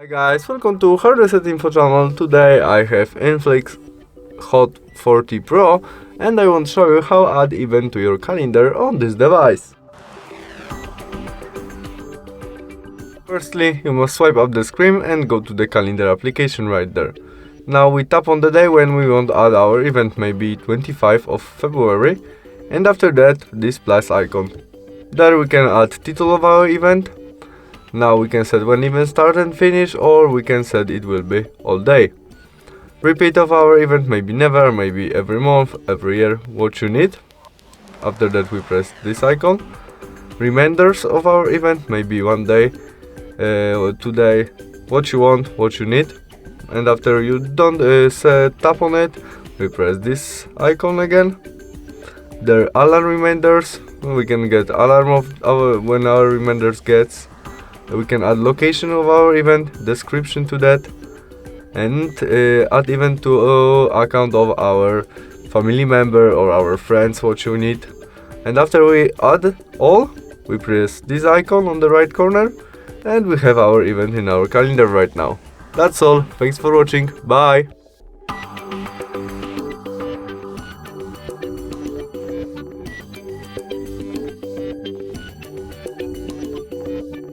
Hi guys, welcome to Hard Reset Info channel. Today I have INFINIX Hot 40 Pro and I want to show you how to add event to your calendar on this device. Firstly, you must swipe up the screen and go to the calendar application right there. Now we tap on the day when we want to add our event, maybe 25th of February, and after that this plus icon. There we can add title of our event. Now we can set when event start and finish, or we can set it will be all day. Repeat of our event, maybe never, maybe every month, every year, what you need. After that we press this icon. Reminders of our event, maybe one day, today, what you want, what you need. And after you don't tap on it, we press this icon again. The alarm reminders, we can get alarm of when our reminders gets. We can add location of our event, description to that, and add event to account of our family member or our friends, what you need. And after we add all, we press this icon on the right corner and we have our event in our calendar right now. That's all, thanks for watching, bye!